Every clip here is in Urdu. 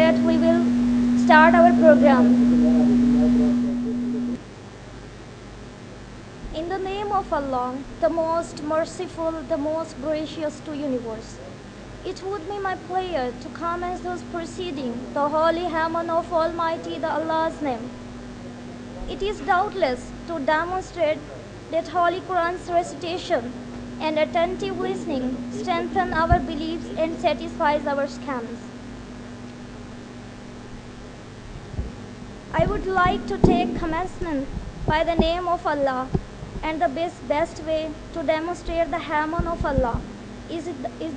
that we will start our program. In the name of Allah, the most merciful, the most gracious to universe, it would be my pleasure to commence this proceeding, the holy hymn of Almighty, the Allah's name. It is doubtless to demonstrate that Holy Quran's recitation and attentive listening strengthen our beliefs and satisfies our scams. I would like to take commencement by the name of Allah, and the best way to demonstrate the hymn of Allah is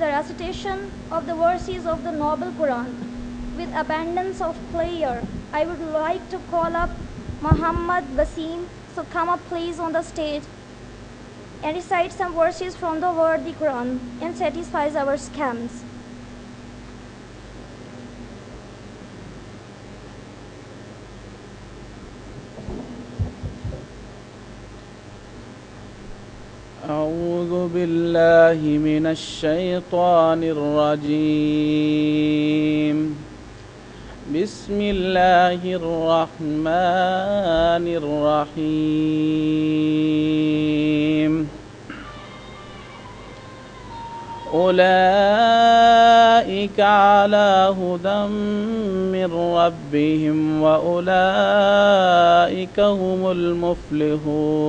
the recitation of the verses of the Noble Quran. With abundance of prayer, I would like to call up Muhammad Wasim, so come up please on the stage and recite some verses from the worthy Quran and satisfies our scams. أعوذ بالله من الشيطان الرجيم. بسم الله الرحمن الرحيم. أولئك على هدى من ربهم وأولئك هم المفلحون.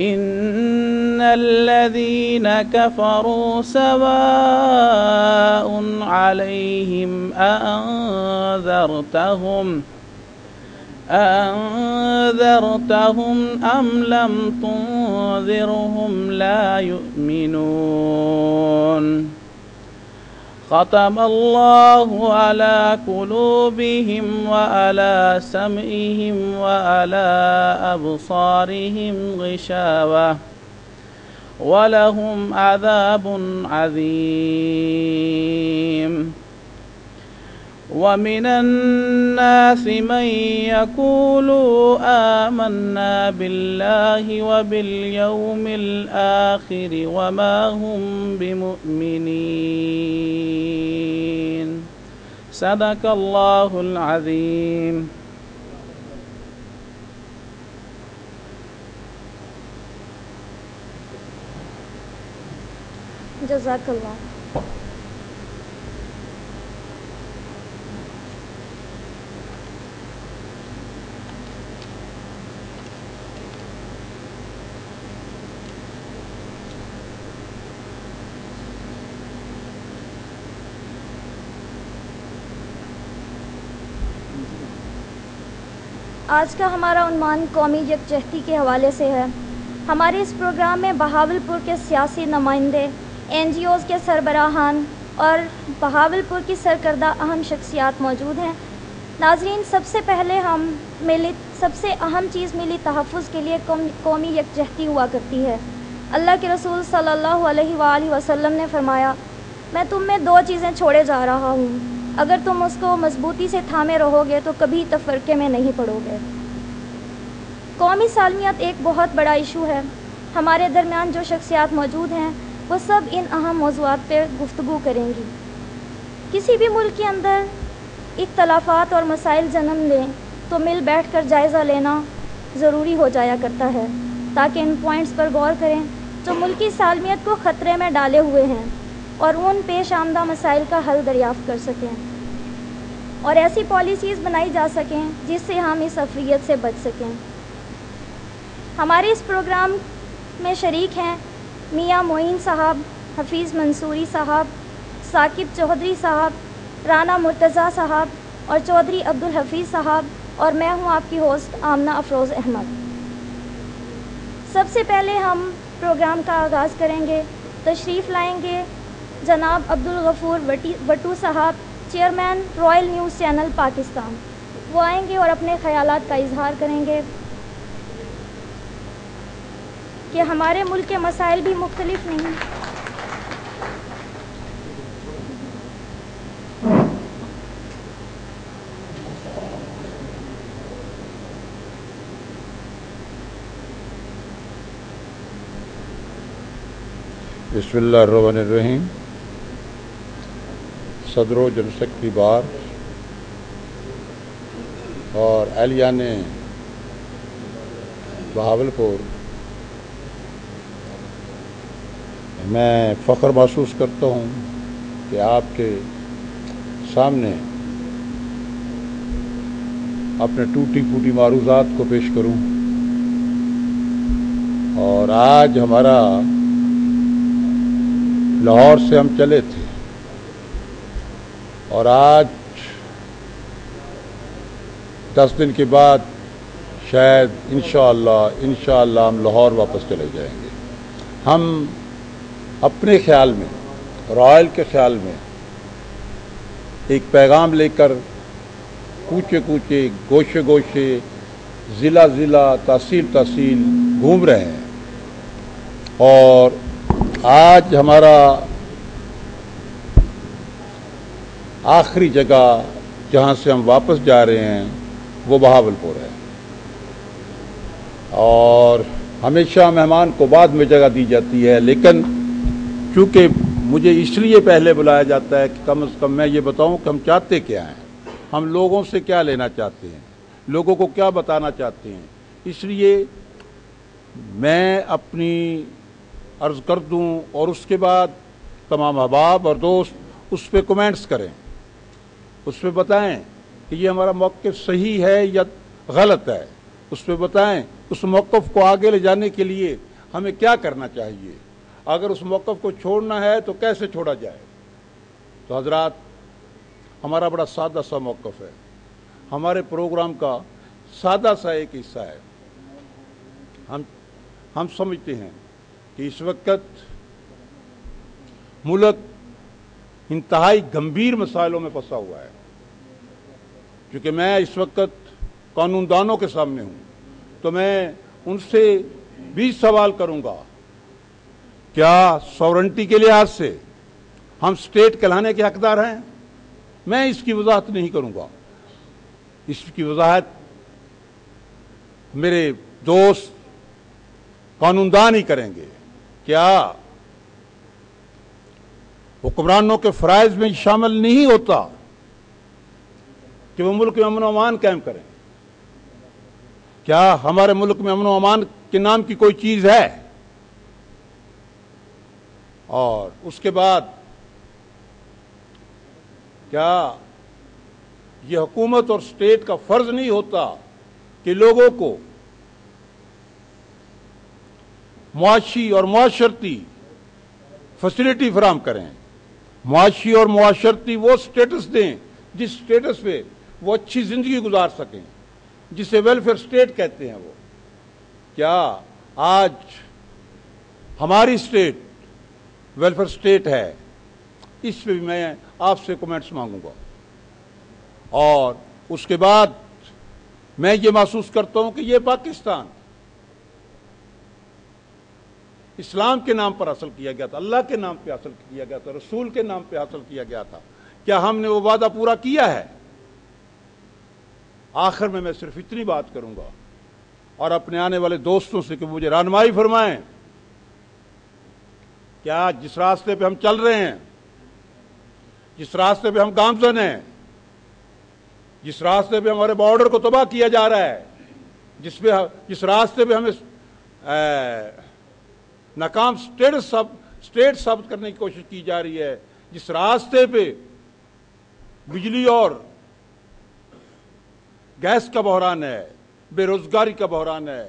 إن الذين كفروا سواء عليهم أأنذرتهم أم لم تنذرهم لا يؤمنون. ختم الله على قلوبهم وعلى سمعهم وعلى أبصارهم غشاوة ولهم عذاب عظيم. ومن الناس من يقول آمنا بالله وباليوم الآخر وما هم بمؤمنين. صدق الله العظيم. جزاک اللہ. آج کا ہمارا عنوان قومی یکجہتی کے حوالے سے ہے. ہمارے اس پروگرام میں بہاولپور کے سیاسی نمائندے، NGOs کے سربراہان اور بہاولپور کی سرکردہ اہم شخصیات موجود ہیں. ناظرین، سب سے پہلے سب سے اہم چیز ملی تحفظ کے لیے قومی یکجہتی ہوا کرتی ہے. اللہ کے رسول صلی اللہ علیہ وآلہ وسلم نے فرمایا، میں تم میں دو چیزیں چھوڑے جا رہا ہوں، اگر تم اس کو مضبوطی سے تھامے رہو گے تو کبھی تفرقے میں نہیں پڑو گے. قومی سالمیت ایک بہت بڑا ایشو ہے. ہمارے درمیان جو شخصیات موجود ہیں وہ سب ان اہم موضوعات پہ گفتگو کریں گی. کسی بھی ملک کے اندر اختلافات اور مسائل جنم لیں تو مل بیٹھ کر جائزہ لینا ضروری ہو جایا کرتا ہے تاکہ ان پوائنٹس پر غور کریں جو ملکی سالمیت کو خطرے میں ڈالے ہوئے ہیں اور ان پیش آمدہ مسائل کا حل دریافت کر سکیں اور ایسی پالیسیز بنائی جا سکیں جس سے ہم اس افریت سے بچ سکیں. ہمارے اس پروگرام میں شریک ہیں میاں معین صاحب، حفیظ منصوری صاحب، ثاقب چودھری صاحب، رانا مرتضیٰ صاحب اور چودھری عبدالحفیظ صاحب، اور میں ہوں آپ کی ہوسٹ آمنہ افروز احمد. سب سے پہلے ہم پروگرام کا آغاز کریں گے. تشریف لائیں گے جناب عبدالغفور وٹو صاحب، chairman royal news channel Pakistan. وہ آئیں گے اور اپنے خیالات کا اظہار کریں گے کہ ہمارے ملک کے مسائل بھی مختلف نہیں. بسم اللہ الرحمن الرحیم. صدر و جنرل سیکرٹری بار اور اہلیان بہاولپور، میں فخر محسوس کرتا ہوں کہ آپ کے سامنے اپنے ٹوٹی پھوٹی معروضات کو پیش کروں. اور آج ہمارا لاہور سے ہم چلے تھے اور آج 10 دن کے بعد شاید انشاءاللہ ہم لاہور واپس چلے جائیں گے. ہم اپنے خیال میں، رائل کے خیال میں ایک پیغام لے کر کوچے کوچے، گوشے گوشے، ضلع ضلع، تحصیل تحصیل گھوم رہے ہیں. اور آج ہمارا آخری جگہ جہاں سے ہم واپس جا رہے ہیں وہ بہاولپور ہے. اور ہمیشہ مہمان کو بعد میں جگہ دی جاتی ہے، لیکن چونکہ مجھے اس لیے پہلے بلایا جاتا ہے کہ کم از کم میں یہ بتاؤں کہ ہم چاہتے کیا ہیں، ہم لوگوں سے کیا لینا چاہتے ہیں، لوگوں کو کیا بتانا چاہتے ہیں. اس لیے میں اپنی عرض کر دوں اور اس کے بعد تمام احباب اور دوست اس پہ کومنٹس کریں، اس پہ بتائیں کہ یہ ہمارا موقف صحیح ہے یا غلط ہے. اس پہ بتائیں اس موقف کو آگے لے جانے کے لیے ہمیں کیا کرنا چاہیے. اگر اس موقف کو چھوڑنا ہے تو کیسے چھوڑا جائے. تو حضرات، ہمارا بڑا سادہ سا موقف ہے، ہمارے پروگرام کا سادہ سا ایک حصہ ہے. ہم سمجھتے ہیں کہ اس وقت ملک انتہائی گمبھیر مسائلوں میں پھنسا ہوا ہے. کیونکہ میں اس وقت قانون دانوں کے سامنے ہوں تو میں ان سے بھی سوال کروں گا، کیا سورنٹی کے لحاظ سے ہم سٹیٹ کہلانے کے حقدار ہیں؟ میں اس کی وضاحت نہیں کروں گا، اس کی وضاحت میرے دوست قانون دان ہی کریں گے. کیا حکمرانوں کے فرائض میں شامل نہیں ہوتا کہ وہ ملک میں امن و امان قائم کریں؟ کیا ہمارے ملک میں امن و امان کے نام کی کوئی چیز ہے؟ اور اس کے بعد کیا یہ حکومت اور اسٹیٹ کا فرض نہیں ہوتا کہ لوگوں کو معاشی اور معاشرتی فیسلٹی فراہم کریں، معاشی اور معاشرتی وہ سٹیٹس دیں جس سٹیٹس پہ وہ اچھی زندگی گزار سکیں، جسے ویلفیئر سٹیٹ کہتے ہیں. وہ کیا آج ہماری سٹیٹ ویلفیئر سٹیٹ ہے؟ اس پہ بھی میں آپ سے کومنٹس مانگوں گا. اور اس کے بعد میں یہ محسوس کرتا ہوں کہ یہ پاکستان اسلام کے نام پر حاصل کیا گیا تھا، اللہ کے نام پہ حاصل کیا گیا تھا، رسول کے نام پہ حاصل کیا گیا تھا. کیا ہم نے وہ وعدہ پورا کیا ہے؟ آخر میں صرف اتنی بات کروں گا اور اپنے آنے والے دوستوں سے کہ مجھے رہنمائی فرمائیں. کیا جس راستے پہ ہم چل رہے ہیں، جس راستے پہ ہم گامزن ہیں، جس راستے پہ ہمارے بارڈر کو تباہ کیا جا رہا ہے، جس راستے پہ ہمیں ناکام سٹیٹ ثابت کرنے کی کوشش کی جا رہی ہے، جس راستے پہ بجلی اور گیس کا بحران ہے، بے روزگاری کا بحران ہے،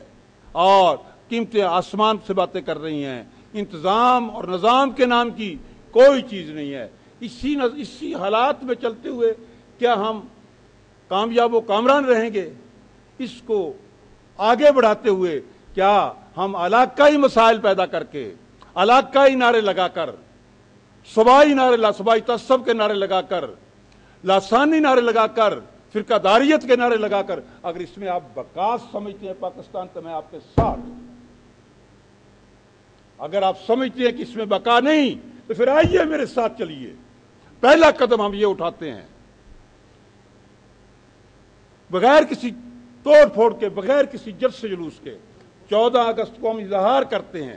اور قیمتیں آسمان سے باتیں کر رہی ہیں، انتظام اور نظام کے نام کی کوئی چیز نہیں ہے. اسی حالات میں چلتے ہوئے کیا ہم کامیاب و کامران رہیں گے؟ اس کو آگے بڑھاتے ہوئے کیا ہم علاقائی مسائل پیدا کر کے، علاقائی نعرے لگا کر، صوبائی تعصب کے نعرے لگا کر، لاسانی نعرے لگا کر، فرقہ داریت کے نعرے لگا کر، اگر اس میں آپ بقا سمجھتے ہیں پاکستان تو میں آپ کے ساتھ ہوں. اگر آپ سمجھتے ہیں کہ اس میں بقا نہیں تو پھر آئیے میرے ساتھ چلیے. پہلا قدم ہم یہ اٹھاتے ہیں، بغیر کسی توڑ پھوڑ کے، بغیر کسی جلسے جلوس کے 14 اگست کو ہم اظہار کرتے ہیں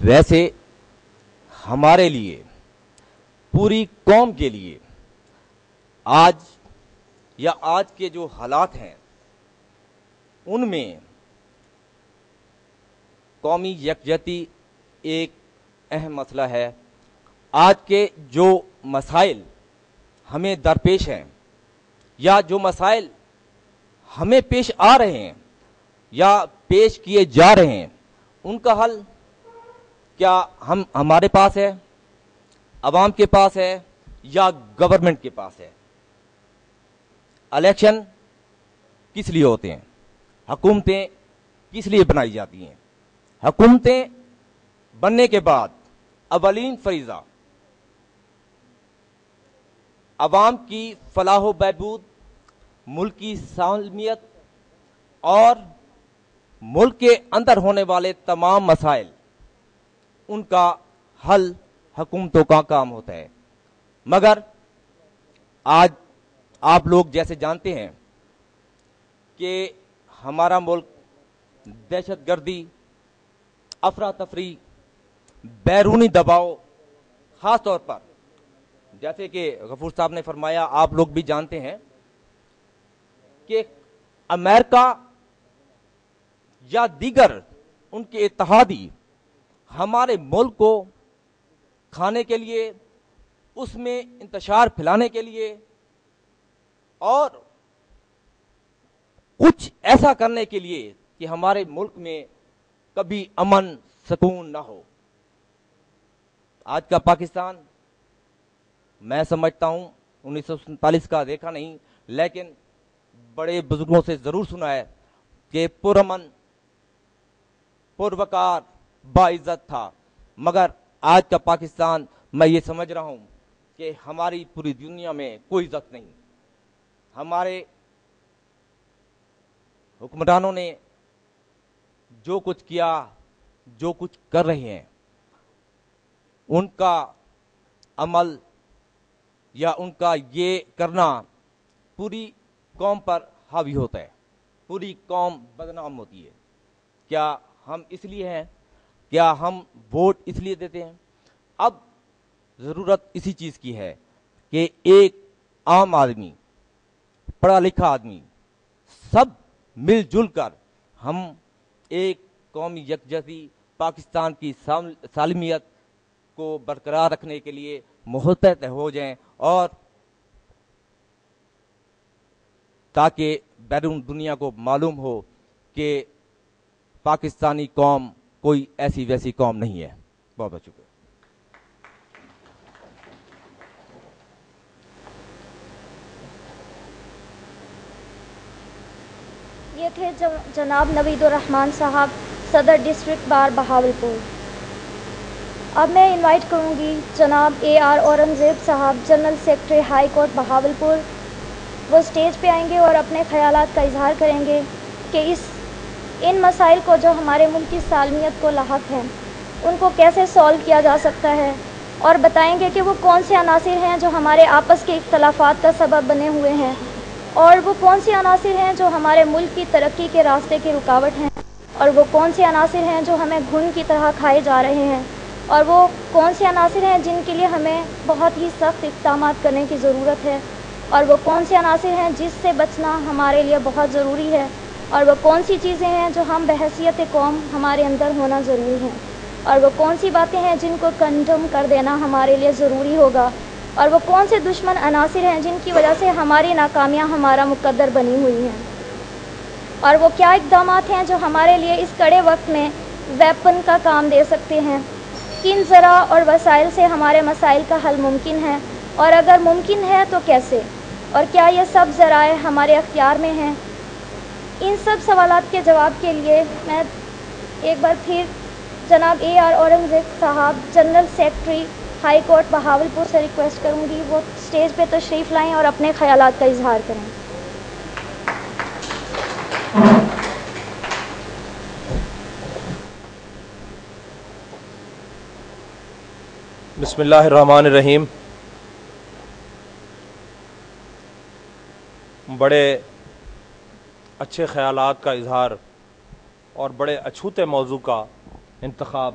ویسے ہمارے لیے, پوری قوم کے لیے آج کے جو حالات ہیں ان میں قومی یکجہتی ایک اہم مسئلہ ہے. آج کے جو مسائل ہمیں درپیش ہیں یا جو مسائل ہمیں پیش آ رہے ہیں یا پیش کیے جا رہے ہیں, ان کا حل کیا ہمارے پاس ہے, عوام کے پاس ہے یا گورنمنٹ کے پاس ہے؟ الیکشن کس لیے ہوتے ہیں؟ حکومتیں کس لیے بنائی جاتی ہیں؟ حکومتیں بننے کے بعد اولین فریضہ عوام کی فلاح و بہبود, ملک کی سالمیت اور ملک کے اندر ہونے والے تمام مسائل, ان کا حل حکومتوں کا کام ہوتا ہے. مگر آج آپ لوگ جیسے جانتے ہیں کہ ہمارا ملک دہشت گردی, افراتفری, بیرونی دباؤ, خاص طور پر جیسے کہ غفور صاحب نے فرمایا, آپ لوگ بھی جانتے ہیں کہ امریکہ یا دیگر ان کے اتحادی ہمارے ملک کو کھانے کے لیے, اس میں انتشار پھیلانے کے لیے اور کچھ ایسا کرنے کے لیے کہ ہمارے ملک میں کبھی امن سکون نہ ہو. آج کا پاکستان میں سمجھتا ہوں 1947 کا دیکھا نہیں, لیکن بڑے بزرگوں سے ضرور سنا ہے کہ پرامن, پروکار, باعزت تھا. مگر آج کا پاکستان میں یہ سمجھ رہا ہوں کہ ہماری پوری دنیا میں کوئی عزت نہیں. ہمارے حکمرانوں نے جو کچھ کیا, جو کچھ کر رہے ہیں, ان کا عمل یا ان کا یہ کرنا پوری قوم پر حاوی ہوتا ہے, پوری قوم بدنام ہوتی ہے. کیا ہم اس لیے ہیں؟ کیا ہم ووٹ اس لیے دیتے ہیں؟ اب ضرورت اسی چیز کی ہے کہ ایک عام آدمی, پڑھا لکھا آدمی, سب مل جل کر ہم ایک قومی یکجہتی, پاکستان کی سالمیت کو برقرار رکھنے کے لیے متحد ہو جائیں, اور تاکہ بیرون دنیا کو معلوم ہو کہ پاکستانی قوم کوئی ایسی ویسی قوم نہیں ہے. بہت بہت شکریہ. یہ تھے جناب نوید الرحمان صاحب, صدر ڈسٹرکٹ بار بہاولپور. اب میں انوائٹ کروں گی جناب AR اورنگزیب صاحب, general secretary high court Bahawalpur. وہ اسٹیج پہ آئیں گے اور اپنے خیالات کا اظہار کریں گے کہ ان مسائل کو جو ہمارے ملک کی سالمیت کو لاحق ہیں ان کو کیسے سولو کیا جا سکتا ہے, اور بتائیں گے کہ وہ کون سے عناصر ہیں جو ہمارے آپس کے اختلافات کا سبب بنے ہوئے ہیں, اور وہ کون سے عناصر ہیں جو ہمارے ملک کی ترقی کے راستے کی رکاوٹ ہیں, اور وہ کون سے عناصر ہیں جو ہمیں گھن کی طرح کھائے جا رہے ہیں, اور وہ کون سے عناصر ہیں جن کے لیے ہمیں بہت ہی سخت اقدامات کرنے کی ضرورت ہے, اور وہ کون سے عناصر ہیں جس سے بچنا ہمارے لیے بہت ضروری ہے, اور وہ کون سی چیزیں ہیں جو ہم بحیثیت قوم ہمارے اندر ہونا ضروری ہیں, اور وہ کون سی باتیں ہیں جن کو کنڈم کر دینا ہمارے لیے ضروری ہوگا, اور وہ کون سے دشمن عناصر ہیں جن کی وجہ سے ہماری ناکامیاں ہمارا مقدر بنی ہوئی ہیں, اور وہ کیا اقدامات ہیں جو ہمارے لیے اس کڑے وقت میں ویپن کا کام دے سکتے ہیں, کن ذرائع اور وسائل سے ہمارے مسائل کا حل ممکن ہے, اور اگر ممکن ہے تو کیسے, اور کیا یہ سب ذرائع ہمارے اختیار میں ہیں. ان سب سوالات کے جواب کے لیے میں ایک بار پھر جناب AR اورنگزیب صاحب, general secretary high court Bahawalpur سے ریکویسٹ کروں گی وہ اسٹیج پہ تشریف لائیں اور اپنے خیالات کا اظہار کریں. بسم اللہ الرحمن الرحیم. بڑے اچھے خیالات کا اظہار اور بڑے اچھوتے موضوع کا انتخاب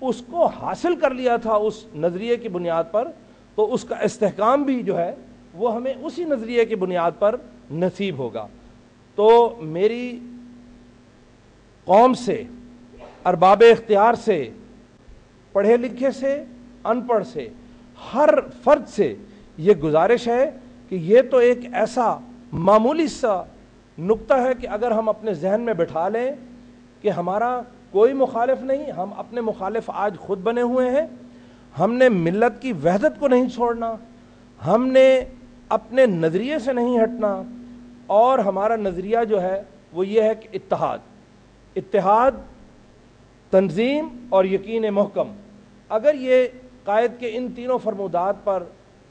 اس کو حاصل کر لیا تھا اس نظریے کی بنیاد پر، تو اس کا استحکام بھی جو ہے وہ ہمیں اسی نظریے کی بنیاد پر نصیب ہوگا۔ تو میری قوم سے، ارباب اختیار سے، پڑھے لکھے سے، ان پڑھ سے، ہر فرد سے یہ گزارش ہے کہ یہ تو ایک ایسا معمولی سا نقطہ ہے کہ اگر ہم اپنے ذہن میں بٹھا لیں کہ ہمارا کوئی مخالف نہیں، ہم اپنے مخالف آج خود بنے ہوئے ہیں، ہم نے ملت کی وحدت کو نہیں چھوڑنا، ہم نے اپنے نظریے سے نہیں ہٹنا، اور ہمارا نظریہ جو ہے وہ یہ ہے کہ اتحاد، تنظیم اور یقین محکم۔ اگر یہ قائد کے ان تینوں فرمودات پر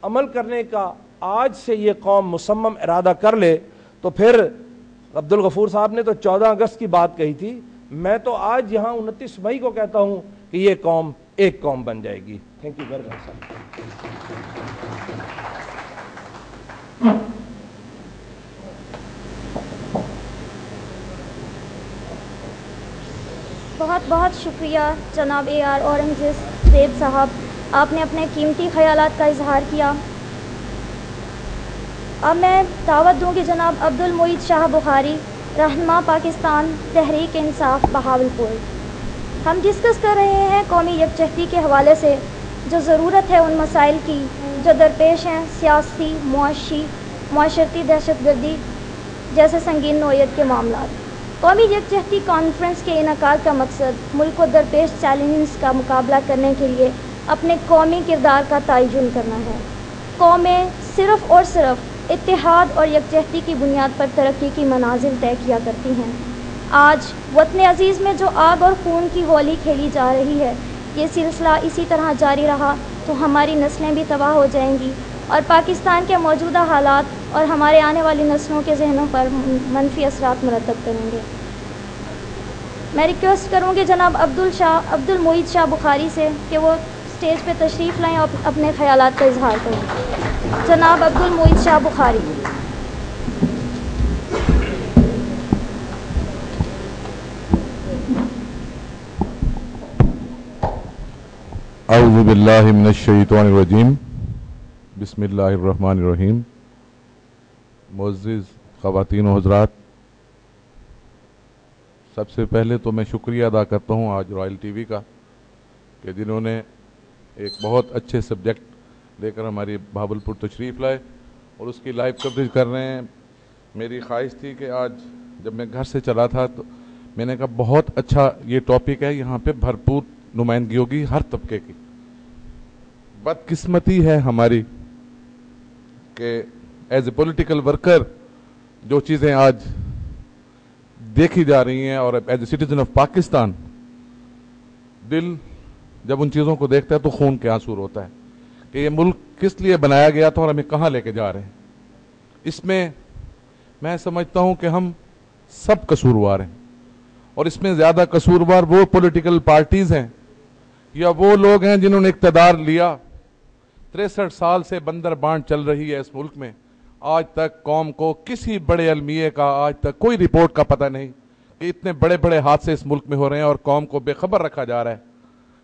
عمل کرنے کا آج سے یہ قوم مصمم ارادہ کر لے تو پھر عبد الغفور صاحب نے تو 14 اگست کی بات کہی تھی، میں تو آج یہاں 29 مئی کو کہتا ہوں کہ یہ قوم ایک قوم بن جائے گی۔ تھینک یو ویری مچ۔ بہت بہت شکریہ جناب اے آر اورنگزیب صاحب، آپ نے اپنے قیمتی خیالات کا اظہار کیا۔ اب میں دعوت دوں گی جناب عبد المعید شاہ بخاری، رہنما پاکستان تحریک انصاف بہاولپور۔ ہم ڈسکس کر رہے ہیں قومی یکجہتی کے حوالے سے جو ضرورت ہے ان مسائل کی جو درپیش ہیں، سیاسی، معاشرتی دہشت گردی جیسے سنگین نوعیت کے معاملات۔ قومی یکجہتی کانفرنس کے انعقاد کا مقصد ملک کو درپیش چیلنجز کا مقابلہ کرنے کے لیے اپنے قومی کردار کا تعین کرنا ہے۔ قومیں صرف اور صرف اتحاد اور یکجہتی کی بنیاد پر ترقی کی منازل طے کیا کرتی ہیں۔ آج وطن عزیز میں جو آگ اور خون کی ہولی کھیلی جا رہی ہے، یہ سلسلہ اسی طرح جاری رہا تو ہماری نسلیں بھی تباہ ہو جائیں گی اور پاکستان کے موجودہ حالات اور ہمارے آنے والی نسلوں کے ذہنوں پر منفی اثرات مرتب کریں گے۔ میں ریکویسٹ کروں گی جناب عبد المعید شاہ بخاری سے کہ وہ اسٹیج پہ تشریف لائیں اور اپنے خیالات کا اظہار کریں۔ جناب عبد المعید شاہ بخاری۔ اعوذ باللہ من الشیطان الرجیم، بسم اللہ الرحمن الرحیم۔ معزز خواتین و حضرات، سب سے پہلے تو میں شکریہ ادا کرتا ہوں آج رائل ٹی وی کا کہ جنہوں نے ایک بہت اچھے سبجیکٹ لے کر ہماری بہاولپور تشریف لائے اور اس کی لائیو کوریج کر رہے ہیں۔ میری خواہش تھی کہ آج جب میں گھر سے چلا تھا تو میں نے کہا بہت اچھا یہ ٹاپک ہے، یہاں پہ بھرپور نمائندگی ہوگی ہر طبقے کی۔ بدقسمتی ہے ہماری کہ ایز اے پولیٹیکل ورکر جو چیزیں آج دیکھی جا رہی ہیں اور as a citizen of Pakistan دل جب ان چیزوں کو دیکھتا ہے تو خون کے آنسو ہوتا ہے کہ یہ ملک کس لیے بنایا گیا تھا اور ہمیں کہاں لے کے جا رہے ہیں۔ اس میں سمجھتا ہوں کہ ہم سب قصوروار ہیں، اور اس میں زیادہ قصوروار وہ پولیٹیکل پارٹیز ہیں یا وہ لوگ ہیں جنہوں نے اقتدار لیا۔ 63 سال سے بندر بانٹ چل رہی ہے اس ملک میں، آج تک قوم کو کسی بڑے علمیے کا آج تک کوئی رپورٹ کا پتہ نہیں کہ اتنے بڑے بڑے حادثے اس ملک میں ہو رہے ہیں اور قوم کو بے خبر رکھا جا رہا ہے۔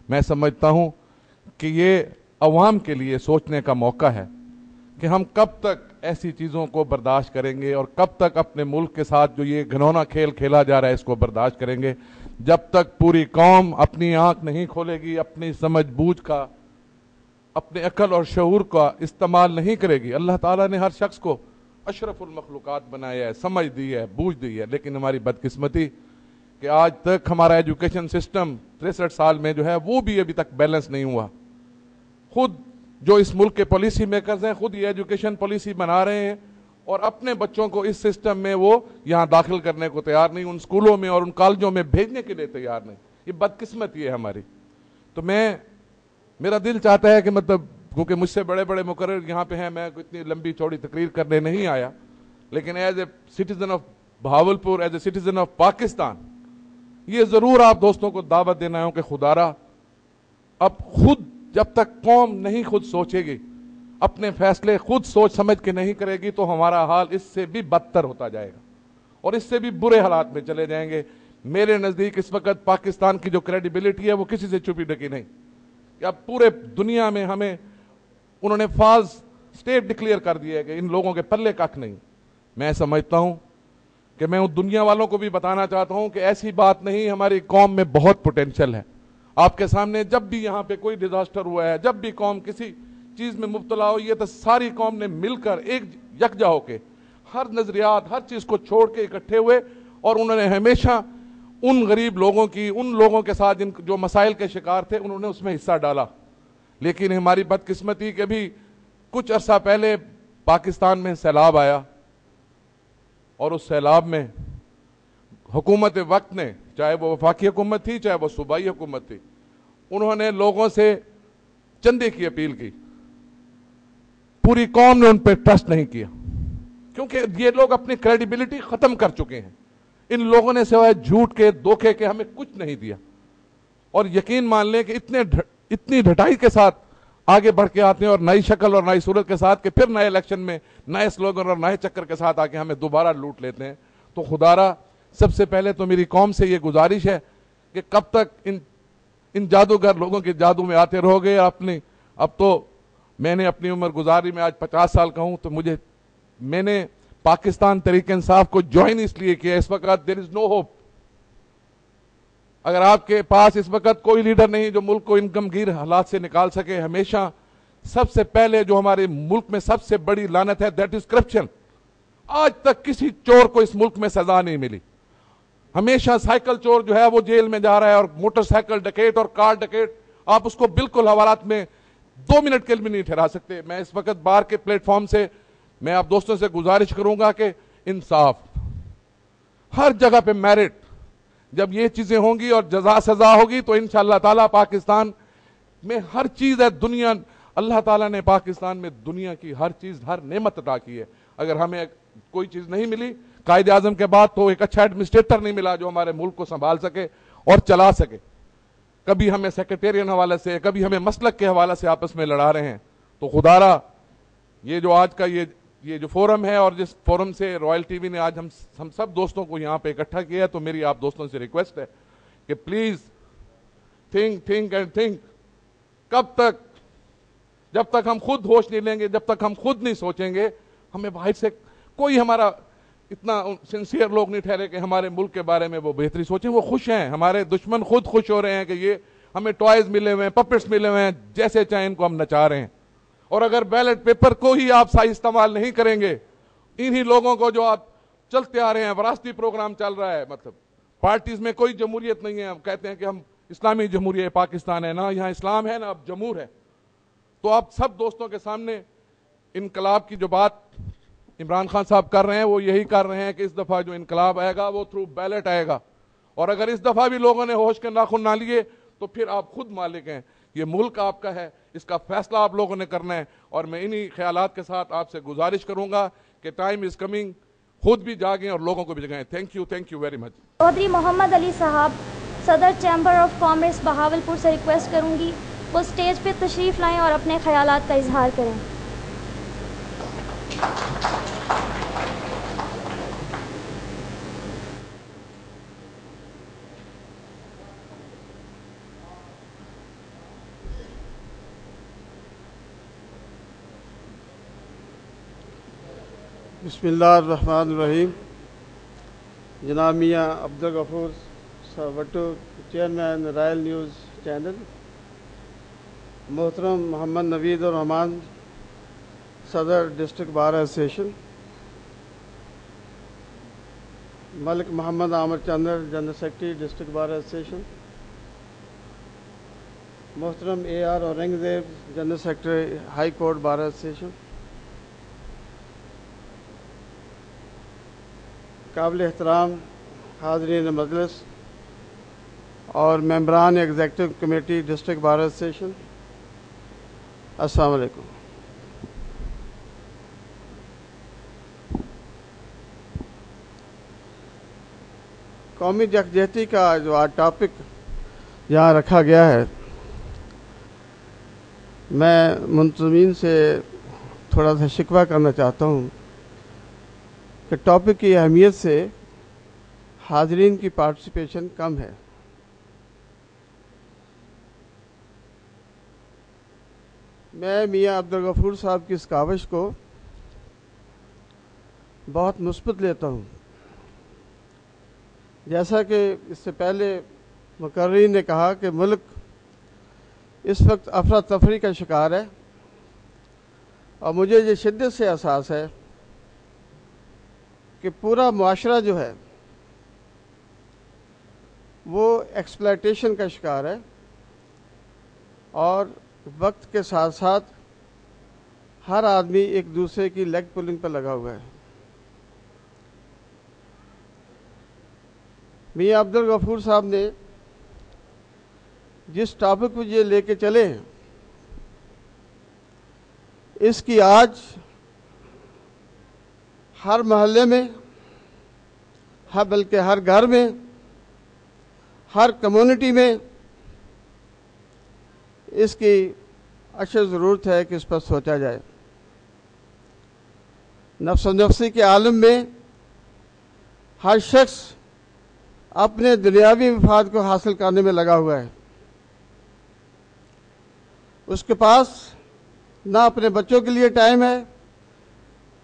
میں سمجھتا ہوں کہ یہ عوام کے لیے سوچنے کا موقع ہے کہ ہم کب تک ایسی چیزوں کو برداشت کریں گے اور کب تک اپنے ملک کے ساتھ جو یہ گھنونا کھیل کھیلا جا رہا ہے اس کو برداشت کریں گے، جب تک پوری قوم اپنی آنکھ نہیں کھولے گی، اپنی سمجھ بوجھ کا، اپنے عقل اور شعور کا استعمال نہیں کرے گی۔ اللہ تعالیٰ نے ہر شخص کو اشرف المخلوقات بنایا ہے، سمجھ دی ہے، بوجھ دی ہے، لیکن ہماری بدقسمتی کہ آج تک ہمارا ایجوکیشن سسٹم 63 سال میں جو ہے وہ بھی ابھی تک بیلنس نہیں ہوا۔ خود جو اس ملک کے پالیسی میکرز ہیں خود یہ ایجوکیشن پالیسی بنا رہے ہیں اور اپنے بچوں کو اس سسٹم میں وہ یہاں داخل کرنے کو تیار نہیں، ان سکولوں میں اور ان کالجوں میں بھیجنے کے لیے تیار نہیں۔ یہ بدقسمتی ہے ہماری۔ تو میرا دل چاہتا ہے کہ مطلب کیونکہ مجھ سے بڑے بڑے مقرر یہاں پہ ہیں، میں اتنی لمبی چوڑی تقریر کرنے نہیں آیا، لیکن as a citizen of Bahawalpur, as a citizen of Pakistan, یہ ضرور آپ دوستوں کو دعوت دینا ہے کہ خدارا اب خود جب تک قوم نہیں خود سوچے گی، اپنے فیصلے خود سوچ سمجھ کے نہیں کرے گی تو ہمارا حال اس سے بھی بدتر ہوتا جائے گا اور اس سے بھی برے حالات میں چلے جائیں گے۔ میرے نزدیک اس وقت پاکستان کی جو کریڈیبلٹی ہے وہ کسی سے چھپی ڈھکی نہیں، کہ اب پورے دنیا میں ہمیں انہوں نے فالس اسٹیٹ ڈکلیئر کر دیا ہے کہ ان لوگوں کے پلے ککھ نہیں۔ میں سمجھتا ہوں کہ میں ان دنیا والوں کو بھی بتانا چاہتا ہوں کہ ایسی بات نہیں، ہماری قوم میں بہت پوٹینشل ہے۔ آپ کے سامنے جب بھی یہاں پہ کوئی ڈیزاسٹر ہوا ہے، جب بھی قوم کسی چیز میں مبتلا ہو، یہ تو ساری قوم نے مل کر ایک یکجا ہو کے ہر نظریات، ہر چیز کو چھوڑ کے اکٹھے ہوئے، اور انہوں نے ہمیشہ ان غریب لوگوں کی، ان لوگوں کے ساتھ جن جو مسائل کے شکار تھے، انہوں نے اس میں حصہ ڈالا۔ لیکن ہماری بدقسمتی کہ بھی کچھ عرصہ پہلے پاکستان میں سیلاب آیا، اور اس سیلاب میں حکومت وقت نے، چاہے وہ وفاقی حکومت تھی چاہے وہ صوبائی حکومت تھی، انہوں نے لوگوں سے چندے کی اپیل کی۔ پوری قوم نے ان پہ ٹرسٹ نہیں کیا، کیونکہ یہ لوگ اپنی کریڈیبلٹی ختم کر چکے ہیں۔ ان لوگوں نے سوائے جھوٹ کے، دھوکے کے ہمیں کچھ نہیں دیا، اور یقین مان لیں کہ اتنی ڈھٹائی کے ساتھ آگے بڑھ کے آتے ہیں، اور نئی شکل اور نئی صورت کے ساتھ، کہ پھر نئے الیکشن میں نئے سلوگن اور نئے چکر کے ساتھ آ کے ہمیں دوبارہ لوٹ لیتے ہیں۔ تو خدارا سب سے پہلے تو میری قوم سے یہ گزارش ہے کہ کب تک ان جادوگر لوگوں کے جادو میں آتے رہو گے؟ اب تو میں نے اپنی عمر گزاری میں آج 50 سال کا ہوں، تو میں نے پاکستان تحریک انصاف کو جوائن اس لیے کیا۔ اس وقت there is no hope۔ اگر آپ کے پاس اس وقت کوئی لیڈر نہیں جو ملک کو ان غمگین حالات سے نکال سکے، ہمیشہ سب سے پہلے جو ہمارے ملک میں سب سے بڑی لعنت ہے، دیٹ از کرپشن۔ آج تک کسی چور کو اس ملک میں سزا نہیں ملی۔ ہمیشہ سائیکل چور جو ہے وہ جیل میں جا رہا ہے، اور موٹر سائیکل ڈکیٹ اور کار ڈکیٹ آپ اس کو بالکل حوالات میں 2 منٹ کے لیے نہیں ٹھہرا سکتے۔ میں اس وقت بار کے پلیٹ فارم سے میں آپ دوستوں سے گزارش کروں گا کہ انصاف ہر جگہ پہ، میرٹ، جب یہ چیزیں ہوں گی اور جزا سزا ہوگی تو انشاءاللہ تعالیٰ پاکستان میں ہر چیز ہے۔ دنیا، اللہ تعالیٰ نے پاکستان میں دنیا کی ہر چیز، ہر نعمت عطا کی ہے۔ اگر ہمیں کوئی چیز نہیں ملی قائد اعظم کے بعد، تو ایک اچھا ایڈمنسٹریٹر نہیں ملا جو ہمارے ملک کو سنبھال سکے اور چلا سکے۔ کبھی ہمیں سیکریٹریٹ حوالے سے، کبھی ہمیں مسلک کے حوالے سے آپس میں لڑا رہے ہیں۔ تو خدارا یہ جو آج کا یہ جو فورم ہے، اور جس فورم سے رائل ٹی وی نے آج ہم سب دوستوں کو یہاں پہ اکٹھا کیا ہے، تو میری آپ دوستوں سے ریکویسٹ ہے کہ پلیز تھنک اینڈ تھنک۔ کب تک؟ جب تک ہم خود ہوش نہیں لیں گے، جب تک ہم خود نہیں سوچیں گے، ہمیں باہر سے کوئی ہمارا اتنا سنسیئر لوگ نہیں ٹھہرے کہ ہمارے ملک کے بارے میں وہ بہتری سوچیں۔ وہ خوش ہیں، ہمارے دشمن خود خوش ہو رہے ہیں کہ یہ ہمیں ٹوائز ملے ہوئے ہیں، پپٹس ملے ہوئے ہیں، جیسے چاہیں ان کو ہم نچا رہے ہیں۔ اور اگر بیلٹ پیپر کو ہی آپ صحیح استعمال نہیں کریں گے، انہی لوگوں کو جو آپ چلتے آ رہے ہیں، وراثتی پروگرام چل رہا ہے، مطلب پارٹیز میں کوئی جمہوریت نہیں ہے، ہم کہتے ہیں کہ ہم اسلامی جمہوریہ پاکستان ہے، نہ یہاں اسلام ہے نہ اب جمہور ہے۔ تو آپ سب دوستوں کے سامنے انقلاب کی جو بات عمران خان صاحب کر رہے ہیں، وہ یہی کر رہے ہیں کہ اس دفعہ جو انقلاب آئے گا وہ تھرو بیلٹ آئے گا، اور اگر اس دفعہ بھی لوگوں نے ہوش کے ناخن نہ لیے تو پھر آپ خود مالک ہیں۔ یہ ملک آپ کا ہے، اس کا فیصلہ آپ لوگوں نے کرنا ہے، اور میں انہی خیالات کے ساتھ آپ سے گزارش کروں گا کہ ٹائم از کمنگ، خود بھی جاگیں اور لوگوں کو بھی جگائیں۔ Thank you very much. Chaudhry Muhammad Ali sahib, صدر چیمبر آف کامرس بہاولپور سے ریکویسٹ کروں گی وہ اسٹیج پہ تشریف لائیں اور اپنے خیالات کا اظہار کریں۔ بسم اللہ الرحمن الرحیم۔ جناب Mian Abdul Ghafoor Wattoo, chairman royal news channel, محترم محمد نوید الرحمان، صدر district bar association, Malik Muhammad Amir Chandar, general secretary district bar association, محترم A R Aurangzeb, general secretary high court bar association, قابل احترام حاضرین مجلس اور ممبران executive committee district bar association, السلام علیکم۔ قومی یکجہتی کا جو آج ٹاپک یہاں رکھا گیا ہے، میں منتظمین سے تھوڑا سا شکوہ کرنا چاہتا ہوں کہ ٹاپک کی اہمیت سے حاضرین کی پارٹیسپیشن کم ہے. میں میاں عبدالغفور صاحب کی اس کاوش کو بہت مثبت لیتا ہوں. جیسا کہ اس سے پہلے مقررین نے کہا کہ ملک اس وقت افراتفری کا شکار ہے، اور مجھے یہ شدت سے احساس ہے کہ پورا معاشرہ جو ہے وہ ایکسپلائٹیشن کا شکار ہے، اور وقت کے ساتھ ساتھ ہر آدمی ایک دوسرے کی لیگ پولنگ پر لگا ہوا ہے. میاں عبدالغفور صاحب نے جس ٹاپک کو یہ لے کے چلے ہیں، اس کی آج ہر محلے میں، بلکہ ہر گھر میں، ہر کمیونٹی میں اس کی اشد ضرورت ہے کہ اس پر سوچا جائے. نفس و نفسی کے عالم میں ہر شخص اپنے دنیاوی مفاد کو حاصل کرنے میں لگا ہوا ہے. اس کے پاس نہ اپنے بچوں کے لیے ٹائم ہے،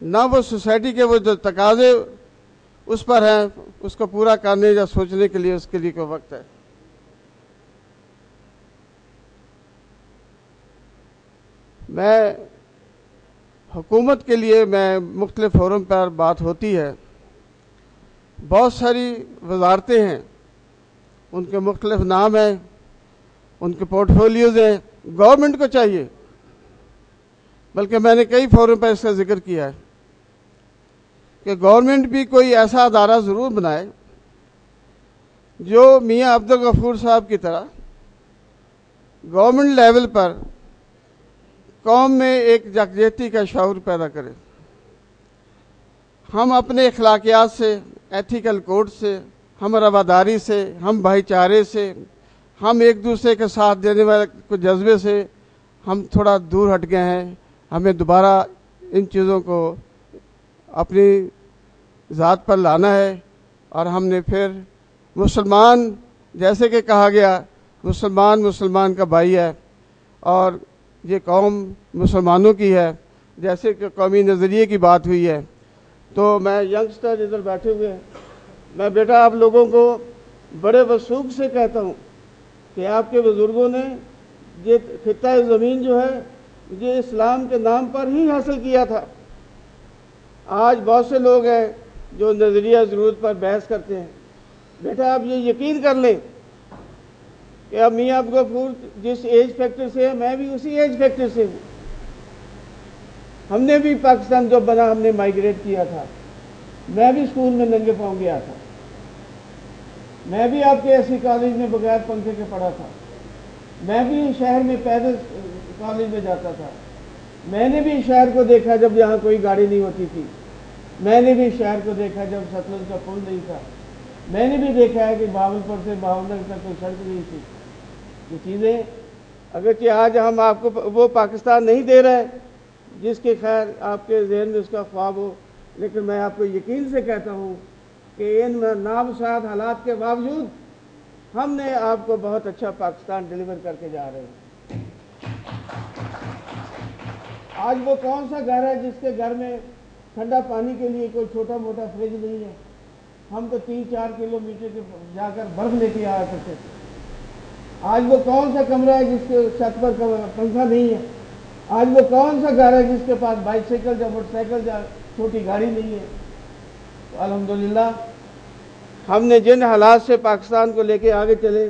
نہ وہ سوسائٹی کے وہ جو تقاضے اس پر ہیں اس کو پورا کرنے یا سوچنے کے لیے اس کے لیے کوئی وقت ہے. میں حکومت کے لیے میں مختلف فورم پر بات ہوتی ہے، بہت ساری وزارتیں ہیں، ان کے مختلف نام ہیں، ان کے پورٹ فولیوز ہیں. گورنمنٹ کو چاہیے، بلکہ میں نے کئی فورم پر اس کا ذکر کیا ہے کہ گورنمنٹ بھی کوئی ایسا ادارہ ضرور بنائے جو میاں عبدالغفور صاحب کی طرح گورنمنٹ لیول پر قوم میں ایک یکجہتی کا شعور پیدا کرے. ہم اپنے اخلاقیات سے، ایتھیکل کوڈ سے، ہم رواداری سے، ہم بھائی چارے سے، ہم ایک دوسرے کے ساتھ دینے والے کو جذبے سے ہم تھوڑا دور ہٹ گئے ہیں. ہمیں دوبارہ ان چیزوں کو اپنی ذات پر لانا ہے، اور ہم نے پھر مسلمان، جیسے کہ کہا گیا، مسلمان کا بھائی ہے، اور یہ قوم مسلمانوں کی ہے. جیسے کہ قومی نظریے کی بات ہوئی ہے، تو میں ینگسٹر ادھر بیٹھے ہوئے ہیں، میں بیٹا آپ لوگوں کو بڑے وثوق سے کہتا ہوں کہ آپ کے بزرگوں نے یہ خطہ زمین جو ہے یہ اسلام کے نام پر ہی حاصل کیا تھا. آج بہت سے لوگ ہیں جو نظریہ ضرورت پر بحث کرتے ہیں. بیٹا آپ یہ یقین کر لیں کہ اب میاں عبدالغفور جس ایج فیکٹر سے ہے، میں بھی اسی ایج فیکٹر سے ہوں. ہم نے بھی پاکستان جب بنا ہم نے مائیگریٹ کیا تھا، میں بھی اسکول میں ننگے پاؤں گیا تھا، میں بھی آپ کے ایسی کالج میں بغیر پنکھے کے پڑھا تھا، میں بھی شہر میں پیدل کالج میں جاتا تھا. میں نے بھی شہر کو دیکھا جب یہاں کوئی گاڑی نہیں ہوتی تھی، میں نے بھی شہر کو دیکھا جب ستلج کا پل نہیں تھا، میں نے بھی دیکھا ہے کہ بہاولپور سے بھاؤنگر تک کوئی سڑک نہیں تھی. یہ چیزیں اگرچہ آج ہم آپ کو وہ پاکستان نہیں دے رہے جس کے خیر آپ کے ذہن میں اس کا خواب ہو، لیکن میں آپ کو یقین سے کہتا ہوں کہ ان نامساعد حالات کے باوجود ہم نے آپ کو بہت اچھا پاکستان ڈیلیور کر کے جا رہے ہیں. آج وہ کون سا گھر ہے جس کے گھر میں ٹھنڈا پانی کے لیے کوئی چھوٹا موٹا فریج نہیں ہے؟ ہم تو 3-4 کلومیٹر کے جا کر برف لے کے آیا کرتے تھے. آج وہ کون سا کمرہ ہے جس کے چھت پر پنکھا نہیں ہے؟ آج وہ کون سا گھر ہے جس کے پاس بائک سائیکل یا موٹر سائیکل یا چھوٹی گاڑی نہیں ہے؟ تو الحمدللہ ہم نے جن حالات سے پاکستان کو لے کے آگے چلے،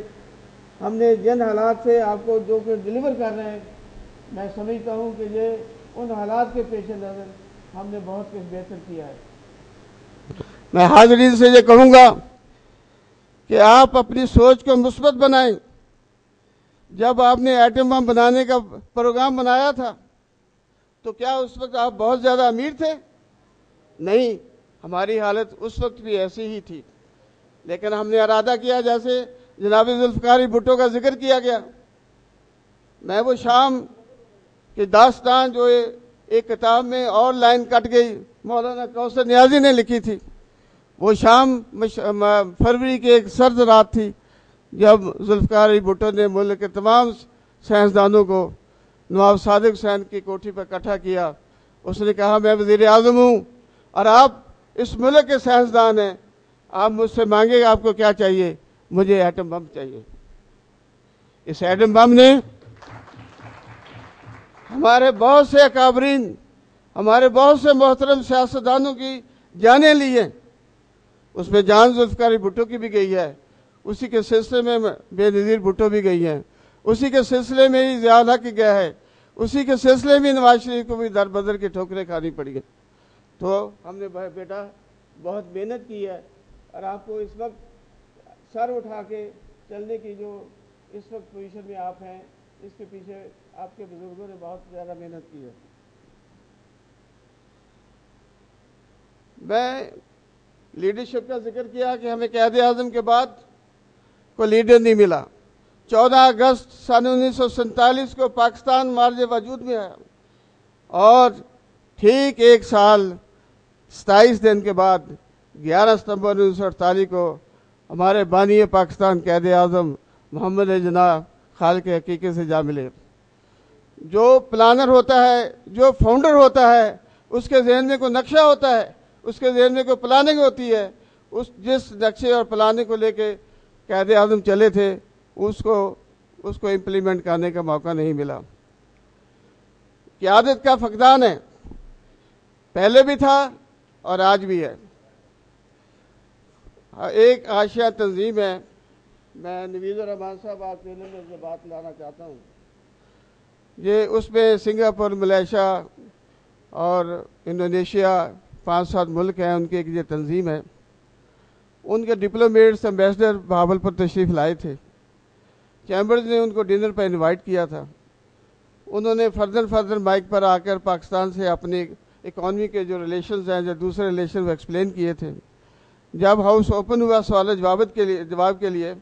ہم نے جن حالات سے آپ کو جو کہ ڈیلیور کر رہے ہیں، میں سمجھتا ہوں کہ یہ ان حالات کے پیش نظر ہم نے بہت کچھ بہتر کیا ہے. میں حاضرین سے یہ کہوں گا کہ آپ اپنی سوچ کو مثبت بنائیں. جب آپ نے ایٹم بم بنانے کا پروگرام بنایا تھا تو کیا اس وقت آپ بہت زیادہ امیر تھے؟ نہیں، ہماری حالت اس وقت بھی ایسی ہی تھی، لیکن ہم نے ارادہ کیا، جیسے جناب ذوالفقار بھٹو کا ذکر کیا گیا. میں وہ شام کی داستان جو ایک کتاب میں اور لائن کٹ گئی مولانا کوثر نیازی نے لکھی تھی، وہ شام فروری کی ایک سرد رات تھی جب ذوالفقار علی بھٹو نے ملک کے تمام سائنسدانوں کو نواب صادق حسین کی کوٹھی پر اکٹھا کیا. اس نے کہا میں وزیر اعظم ہوں اور آپ اس ملک کے سائنسدان ہیں, آپ مجھ سے مانگے آپ کو کیا چاہیے؟ مجھے ایٹم بم چاہیے. اس ایٹم بم نے ہمارے بہت سے اکابرین, ہمارے بہت سے محترم سیاستدانوں کی جانیں لی ہیں. اس میں جان ذوالفقار علی بھٹو کی بھی گئی ہے, اسی کے سلسلے میں بے نظیر بھٹو بھی گئی ہیں, اسی کے سلسلے میں ہی ضیاء الحق کی گیا ہے, اسی کے سلسلے میں نواز شریف کو بھی در بدر کی ٹھوکریں کھانی پڑی ہیں. تو ہم نے بیٹا بہت محنت کی ہے اور آپ کو اس وقت سر اٹھا کے چلنے کی جو اس وقت پوزیشن میں آپ ہیں, اس کے پیچھے آپ کے بزرگوں نے بہت زیادہ محنت کی ہے. میں لیڈرشپ کا ذکر کیا کہ ہمیں قائد اعظم کے بعد کوئی لیڈر نہیں ملا. 14 اگست سن 1947 کو پاکستان مارج وجود میں آیا اور ٹھیک ایک سال 27 دن کے بعد 11 ستمبر 1948 کو ہمارے بانی پاکستان قائد اعظم محمد جناح خالق حقیقت سے جا ملے. جو پلانر ہوتا ہے, جو فاؤنڈر ہوتا ہے, اس کے ذہن میں کوئی نقشہ ہوتا ہے, اس کے ذہن میں کوئی پلاننگ ہوتی ہے. جس نقشے اور پلاننگ کو لے کے قائد اعظم چلے تھے اس کو امپلیمنٹ کرنے کا موقع نہیں ملا. قیادت کا فقدان ہے, پہلے بھی تھا اور آج بھی ہے. ایک آشیا تنظیم ہے, میں نوید الرحمان صاحب آپ کے لیے سے بات لانا چاہتا ہوں. یہ اس میں سنگاپور, ملیشیا اور انڈونیشیا 5-7 ملک ہیں, ان کی ایک یہ تنظیم ہے. ان کے ڈپلومیٹس ایمبیسڈر بہاول پر تشریف لائے تھے. چیمبرز نے ان کو ڈنر پر انوائٹ کیا تھا. انہوں نے فردر مائک پر آ کر پاکستان سے اپنی اکانومی کے جو ریلیشنز ہیں, جو دوسرے ریلیشن وہ ایکسپلین کیے تھے. جب ہاؤس اوپن ہوا سوال جواب کے لیے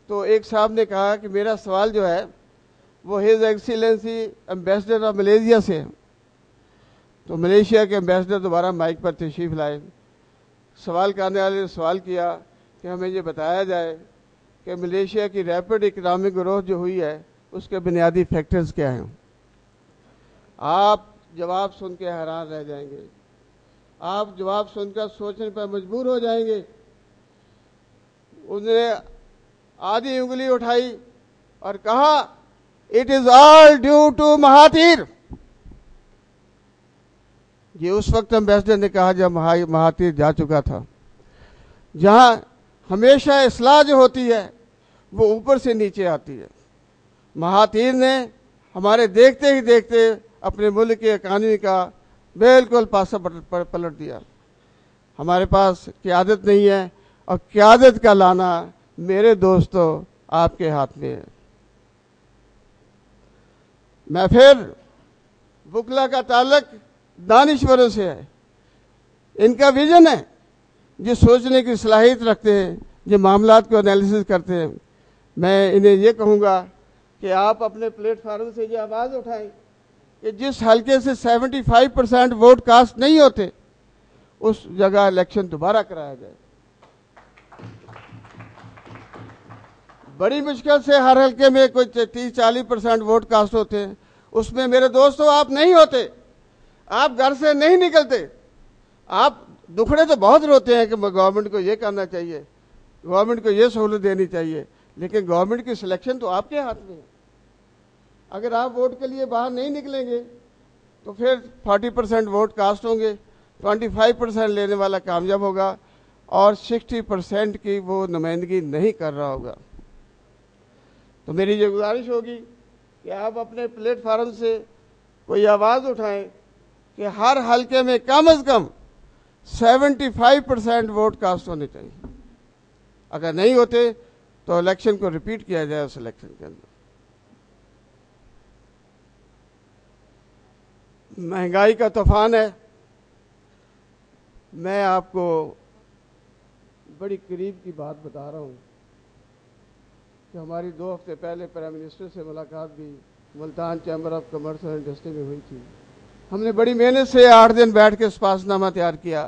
تو ایک صاحب نے کہا کہ میرا سوال جو ہے وہ his excellency ambassador of Malaysia سے. تو ملیشیا کے ایمبیسڈر دوبارہ مائک پر تشریف لائے. سوال کرنے والے نے سوال کیا کہ ہمیں یہ بتایا جائے کہ ملیشیا کی ریپڈ اکنامک گروتھ جو ہوئی ہے اس کے بنیادی فیکٹرز کیا ہیں. آپ جواب سن کے حیران رہ جائیں گے, آپ جواب سن کر سوچنے پر مجبور ہو جائیں گے. انہوں نے آدھی انگلی اٹھائی اور کہا it is all due to Mahathir. یہ اس وقت ایمبیسڈر نے کہا جب مہاتیر جا چکا تھا. جہاں ہمیشہ اصلاح جو ہوتی ہے وہ اوپر سے نیچے آتی ہے. مہاتیر نے ہمارے دیکھتے ہی دیکھتے اپنے ملک کی اکانومی کا بالکل پاسا پلٹ دیا. ہمارے پاس قیادت نہیں ہے اور قیادت کا لانا میرے دوستو آپ کے ہاتھ میں ہے. میں پھر وکلا کا تعلق دانشوروں سے ہے. ان کا ویژن ہے, جو سوچنے کی صلاحیت رکھتے ہیں, جو معاملات کو انالیسس کرتے ہیں. میں انہیں یہ کہوں گا کہ آپ اپنے پلیٹ فارم سے یہ آواز اٹھائیں کہ جس حلقے سے 75% ووٹ کاسٹ نہیں ہوتے اس جگہ الیکشن دوبارہ کرایا جائے. بڑی مشکل سے ہر حلقے میں کوئی 30-40% ووٹ کاسٹ ہوتے ہیں, اس میں میرے دوستو آپ نہیں ہوتے, آپ گھر سے نہیں نکلتے. آپ دکھڑے تو بہت روتے ہیں کہ گورنمنٹ کو یہ کرنا چاہیے, گورنمنٹ کو یہ سہولت دینی چاہیے, لیکن گورنمنٹ کی سلیکشن تو آپ کے ہاتھ میں ہے. اگر آپ ووٹ کے لیے باہر نہیں نکلیں گے تو پھر 40% ووٹ کاسٹ ہوں گے, 25% لینے والا کامیاب ہوگا اور 60% کی وہ نمائندگی نہیں کر رہا ہوگا. تو میری یہ گزارش ہوگی کہ آپ اپنے پلیٹ فارم سے کوئی آواز اٹھائیں کہ ہر حلقے میں کم از کم 75% ووٹ کاسٹ ہونے چاہیے. اگر نہیں ہوتے تو الیکشن کو ریپیٹ کیا جائے اس الیکشن کے اندر. مہنگائی کا طوفان ہے. میں آپ کو بڑی قریب کی بات بتا رہا ہوں کہ ہماری 2 ہفتے پہلے پرائم منسٹر سے ملاقات بھی ملتان چیمبر آف کامرس اور انڈسٹری میں ہوئی تھی. ہم نے بڑی محنت سے 8 دن بیٹھ کے اسپاس نامہ تیار کیا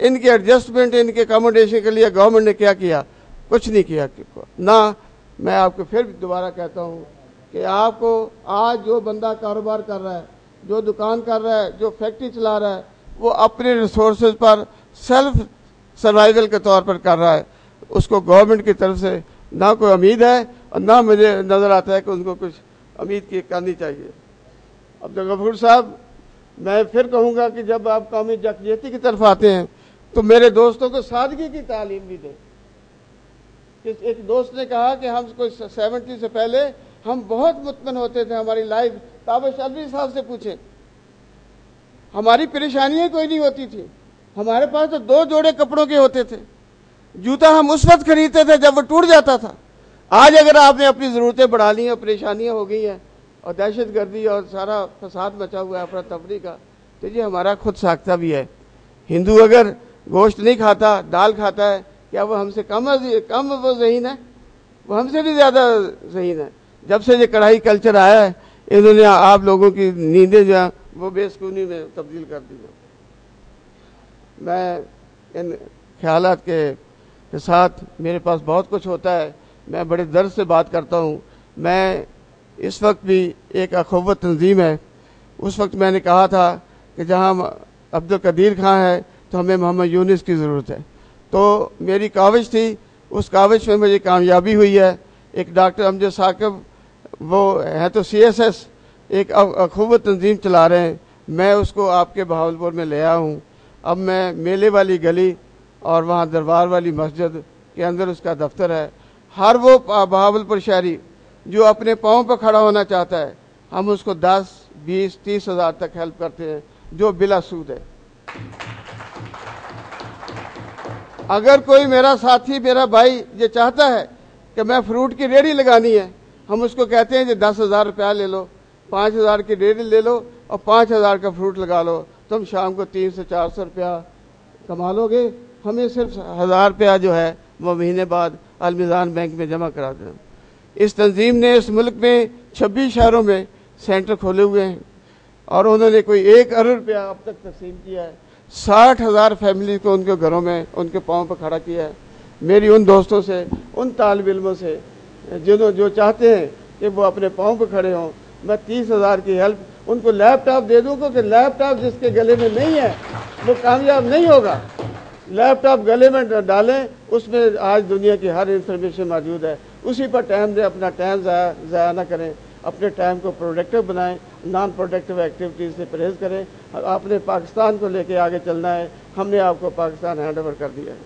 ان کے ایڈجسٹمنٹ, ان کے اکاموڈیشن کے لیے گورنمنٹ نے کیا کیا؟ کچھ نہیں کیا نہ. میں آپ کو پھر دوبارہ کہتا ہوں کہ آپ کو آج جو بندہ کاروبار کر رہا ہے, جو دکان کر رہا ہے, جو فیکٹری چلا رہا ہے, وہ اپنے ریسورسز پر سیلف سروائیول کے طور پر کر رہا ہے. اس کو گورنمنٹ کی طرف سے نہ کوئی امید ہے اور نہ مجھے نظر آتا ہے کہ ان کو کچھ امید کرنی چاہیے. عبدالغفور صاحب, میں پھر کہوں گا کہ جب آپ قومی یکجہتی کی طرف آتے ہیں تو میرے دوستوں کو سادگی کی تعلیم بھی دیں. ایک دوست نے کہا کہ ہم کوئی 70 سے پہلے ہم بہت مطمئن ہوتے تھے, ہماری لائف. تابش الوی صاحب سے پوچھیں, ہماری پریشانیاں کوئی نہیں ہوتی تھی. ہمارے پاس تو 2 جوڑے کپڑوں کے ہوتے تھے. جوتا ہم اس وقت خریدتے تھے جب وہ ٹوٹ جاتا تھا. آج اگر آپ نے اپنی ضرورتیں بڑھا لی ہیں, پریشانیاں ہو گئی ہیں, اور دہشت گردی اور سارا فساد مچا ہوا ہے افراتفری کا, تو یہ ہمارا خود ساختہ بھی ہے. ہندو اگر گوشت نہیں کھاتا, دال کھاتا ہے, کیا وہ ہم سے کم وہ ذہین ہے؟ وہ ہم سے بھی زیادہ ذہین ہے. جب سے یہ کڑھائی کلچر آیا ہے, انہوں نے آپ لوگوں کی نیندیں جو ہیں وہ بے سکونی میں تبدیل کر دی ہیں. میں ان خیالات کے ساتھ, میرے پاس بہت کچھ ہوتا ہے, میں بڑے درد سے بات کرتا ہوں. میں اس وقت بھی ایک اخوت تنظیم ہے, اس وقت میں نے کہا تھا کہ جہاں عبدالقدیر خان ہے تو ہمیں محمد یونس کی ضرورت ہے. تو میری کاوش تھی, اس کاوش میں مجھے کامیابی ہوئی ہے. ایک ڈاکٹر امجد ثاقب, وہ ہے تو CSS, ایک اخوت تنظیم چلا رہے ہیں. میں اس کو آپ کے بہاولپور میں لے آیا ہوں. اب میں میلے والی گلی اور وہاں دربار والی مسجد کے اندر اس کا دفتر ہے. ہر وہ بہاولپور شہری جو اپنے پاؤں پر کھڑا ہونا چاہتا ہے, ہم اس کو 10, 20, 30 ہزار تک ہیلپ کرتے ہیں, جو بلا سود ہے. اگر کوئی میرا ساتھی, میرا بھائی یہ چاہتا ہے کہ میں فروٹ کی ریڑھی لگانی ہے, ہم اس کو کہتے ہیں کہ 10,000 روپیہ لے لو, 5,000 کی ریڑھی لے لو اور 5,000 کا فروٹ لگا لو, تم شام کو 300 سے 400 روپیہ کما لو گے. ہمیں صرف 1,000 روپیہ جو ہے وہ مہینے بعد المیزان بینک میں جمع کرا دیں. اس تنظیم نے اس ملک میں 26 شہروں میں سینٹر کھولے ہوئے ہیں, اور انہوں نے کوئی 1 ارب روپیہ اب تک تقسیم کیا ہے. 60,000 فیملی کو ان کے گھروں میں ان کے پاؤں پر کھڑا کیا ہے. میری ان دوستوں سے, ان طالب علموں سے جو چاہتے ہیں کہ وہ اپنے پاؤں پہ کھڑے ہوں, میں 30,000 کی ہیلپ, ان کو لیپ ٹاپ دے دوں, کیونکہ لیپ ٹاپ جس کے گلے میں نہیں ہے وہ کامیاب نہیں ہوگا. لیپ ٹاپ گلے میں ڈالیں, اس میں آج دنیا کی ہر انفارمیشن موجود ہے, اسی پر ٹائم دیں, اپنا ٹائم ضائع نہ کریں, اپنے ٹائم کو پروڈکٹیو بنائیں, نان پروڈکٹیو ایکٹیویٹیز سے پرہیز کریں. آپ نے پاکستان کو لے کے آگے چلنا ہے, ہم نے آپ کو پاکستان ہینڈ اوور کر دیا ہے.